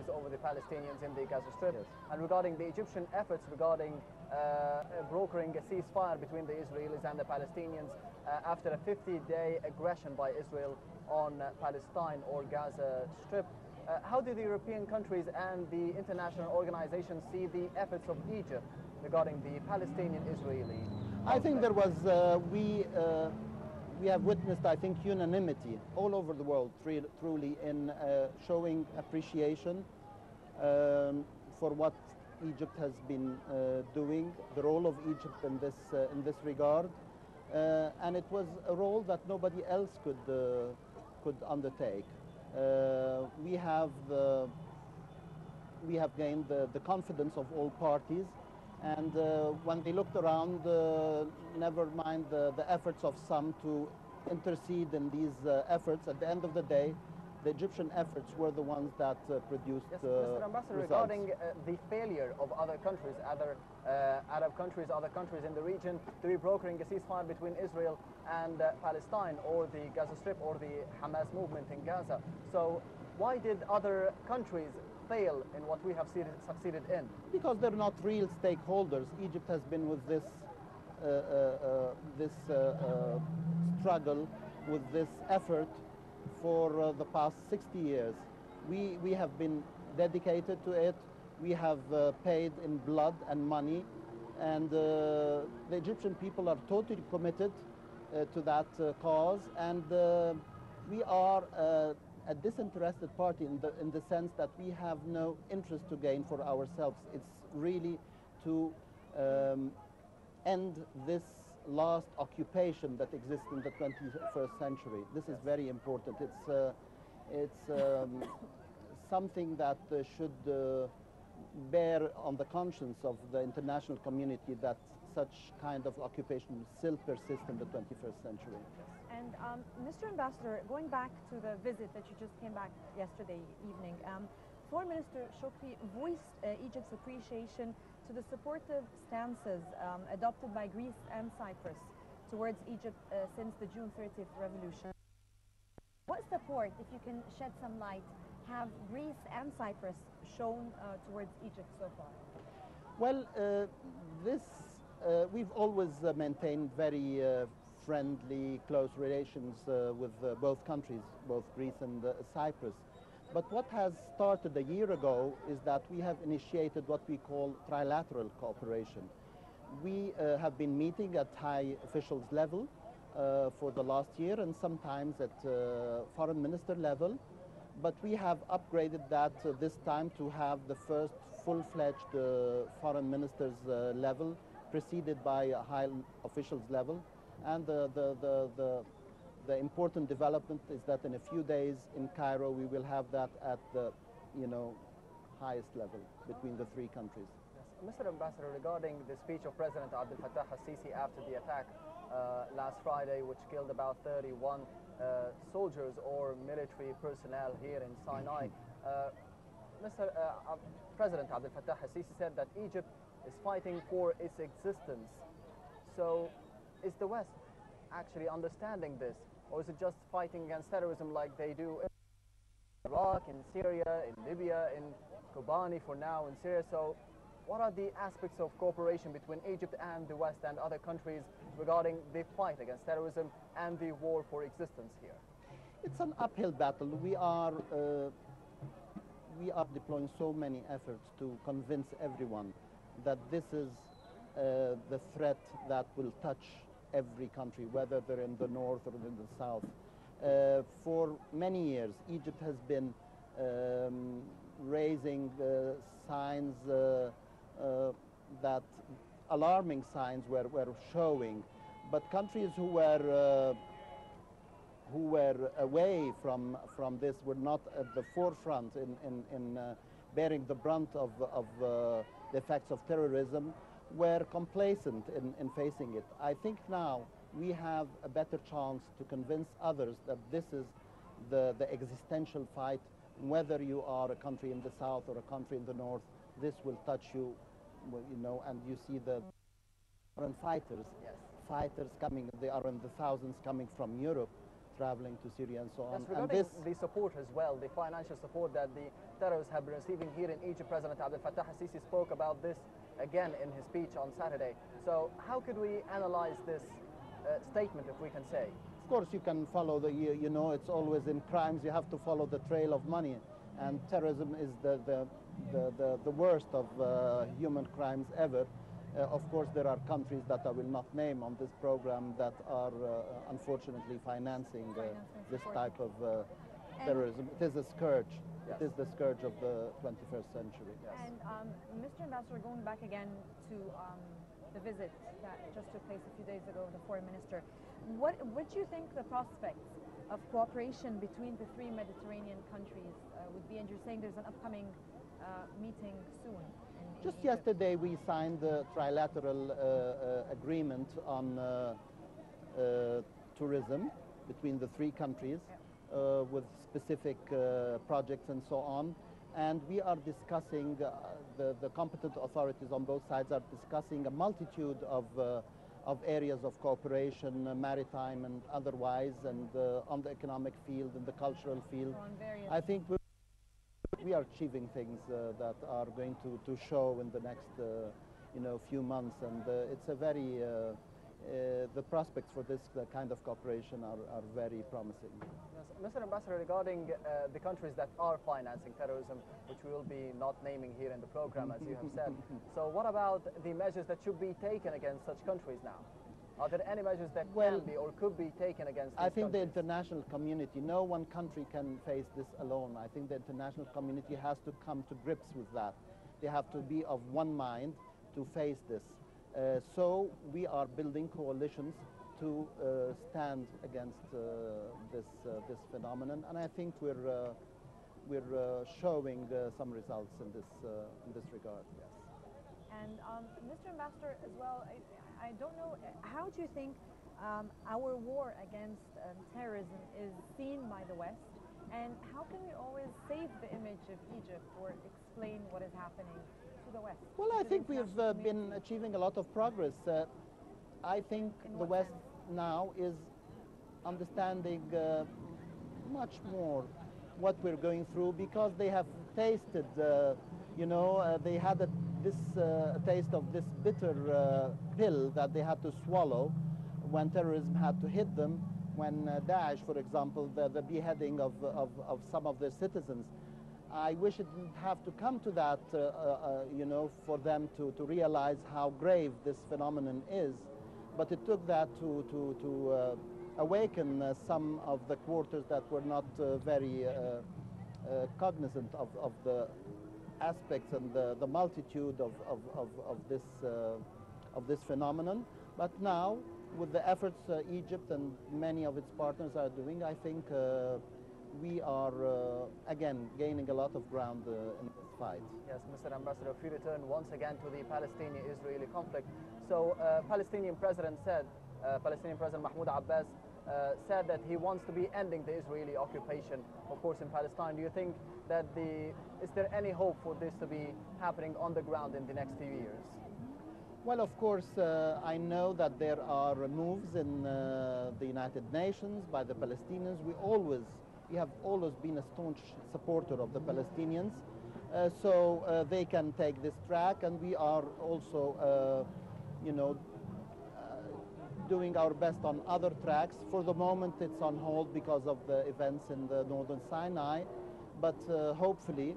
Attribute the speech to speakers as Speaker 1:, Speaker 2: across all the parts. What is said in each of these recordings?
Speaker 1: countries over the Palestinians in the Gaza Strip.
Speaker 2: Yes.
Speaker 1: And regarding the Egyptian efforts regarding brokering a ceasefire between the Israelis and the Palestinians after a 50-day aggression by Israel on Palestine or Gaza Strip. How do the European countries and the international organizations see the efforts of Egypt regarding the Palestinian-Israeli conflict?
Speaker 2: I think there was, we have witnessed, I think, unanimity all over the world, truly, in showing appreciation for what Egypt has been doing, the role of Egypt in this regard, and it was a role that nobody else could undertake. We have gained the confidence of all parties, and when they looked around, never mind the efforts of some to intercede in these efforts, at the end of the day, the Egyptian efforts were the ones that produced
Speaker 1: Yes, Mr. Ambassador,
Speaker 2: results.
Speaker 1: regarding the failure of other countries, other Arab countries, other countries in the region to be brokering a ceasefire between Israel and Palestine or the Gaza Strip or the Hamas movement in Gaza. So why did other countries fail in what we have succeeded in?
Speaker 2: Because they're not real stakeholders. Egypt has been with this struggle, with this effort for the past 60 years. We have been dedicated to it. We have paid in blood and money, and the Egyptian people are totally committed to that cause, and we are a disinterested party in the sense that we have no interest to gain for ourselves. It's really to end this last occupation that exists in the 21st century. This is very important. It's something that should bear on the conscience of the international community that such kind of occupation still persists in the 21st century.
Speaker 3: And Mr. Ambassador, going back to the visit that you just came back yesterday evening, Foreign Minister Shokri voiced Egypt's appreciation to the supportive stances adopted by Greece and Cyprus towards Egypt since the June 30th revolution. What support, if you can shed some light, have Greece and Cyprus shown towards Egypt so far?
Speaker 2: Well, we've always maintained very friendly, close relations with both countries, both Greece and Cyprus. But what has started a year ago is that we have initiated what we call trilateral cooperation. We have been meeting at high officials level for the last year, and sometimes at foreign minister level. But we have upgraded that this time to have the first full-fledged foreign ministers level, preceded by a high officials level. And the important development is that in a few days in Cairo we will have that at the highest level between the three countries.
Speaker 1: Yes. Mr. Ambassador, regarding the speech of President Abdel Fattah al-Sisi after the attack last Friday, which killed about 31 soldiers or military personnel here in Sinai, President Abdel Fattah al-Sisi said that Egypt is fighting for its existence. So is the West actually understanding this, or is it just fighting against terrorism like they do in Iraq, in Syria, in Libya, in Kobani for now, in Syria? So what are the aspects of cooperation between Egypt and the West and other countries regarding the fight against terrorism and the war for existence here?
Speaker 2: It's an uphill battle. We are deploying so many efforts to convince everyone that this is the threat that will touch every country, whether they're in the north or in the south. For many years, Egypt has been raising signs that alarming signs were showing, but countries who were away from this, were not at the forefront in bearing the brunt of the effects of terrorism, were complacent in facing it. I think now we have a better chance to convince others that this is the existential fight. Whether you are a country in the south or a country in the north, this will touch you, and you see the foreign fighters,
Speaker 1: yes,
Speaker 2: fighters coming, they are in the thousands coming from Europe, traveling to Syria and so on.
Speaker 1: Yes, regarding the support as well, the financial support that the terrorists have been receiving here in Egypt, President Abdel Fattah al-Sisi spoke about this again in his speech on Saturday. So how could we analyze this statement, if we can say?
Speaker 2: Of course, you can follow you know, it's always in crimes, you have to follow the trail of money. And terrorism is the worst of human crimes ever. Of course, there are countries that I will not name on this program that are unfortunately financing this type of terrorism. It is a scourge.
Speaker 1: Yes.
Speaker 2: It is the scourge of the 21st century.
Speaker 1: Yes.
Speaker 3: And Mr. Ambassador, going back again to the visit that just took place a few days ago, the foreign minister, what do you think the prospects of cooperation between the three Mediterranean countries would be? And you're saying there's an upcoming meeting soon.
Speaker 2: Just yesterday we signed the trilateral agreement on tourism between the three countries with specific projects and so on. And we are discussing, the competent authorities on both sides are discussing a multitude of areas of cooperation, maritime and otherwise, and on the economic field and the cultural field. I think we are achieving things that are going to show in the next few months, and it's a very the prospects for this kind of cooperation are very promising.
Speaker 1: Yes. Mr. Ambassador, regarding the countries that are financing terrorism, which we will be not naming here in the program, as you have said, so what about the measures that should be taken against such countries now? Are there any measures that can be or could be taken against these
Speaker 2: I think
Speaker 1: countries?
Speaker 2: the international community, no one country can face this alone. I think the international community has to come to grips with that. They have to be of one mind to face this. So we are building coalitions to stand against this phenomenon, and I think we're showing some results in this regard. Yes.
Speaker 3: And Mr. Ambassador, as well, I don't know, how do you think our war against terrorism is seen by the West, and how can we always save the image of Egypt or explain what is happening to the West?
Speaker 2: Well, I think we've been achieving a lot of progress. I think the West now is understanding much more what we're going through, because they have tasted, they had this taste of this bitter pill that they had to swallow when terrorism had to hit them, when Daesh, for example, the beheading of some of their citizens. I wish it didn't have to come to that, for them to realize how grave this phenomenon is. But it took that to awaken some of the quarters that were not very cognizant of the aspects and the multitude of this phenomenon. But now, with the efforts Egypt and many of its partners are doing, I think we are again gaining a lot of ground in this fight.
Speaker 1: Yes, Mr. Ambassador, if we return once again to the Palestinian-Israeli conflict. So Palestinian President Mahmoud Abbas said that he wants to be ending the Israeli occupation, of course, in Palestine. Do you think that is there any hope for this to be happening on the ground in the next few years?
Speaker 2: Well, of course, I know that there are moves in the United Nations by the Palestinians. We have always been a staunch supporter of the Palestinians, so they can take this track, and we are also, doing our best on other tracks. For the moment, it's on hold because of the events in the northern Sinai, but hopefully,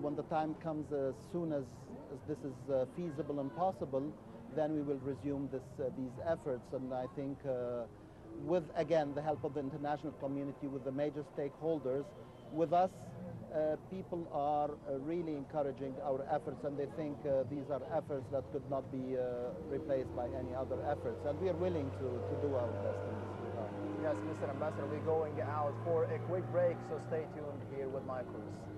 Speaker 2: when the time comes, as soon as this is feasible and possible, then we will resume these efforts. And I think with, again, the help of the international community, with the major stakeholders, with us, people are really encouraging our efforts, and they think these are efforts that could not be replaced by any other efforts. And we are willing to do our best in this regard.
Speaker 1: Yes, Mr. Ambassador, we're going out for a quick break, so stay tuned here with Nile Cruise.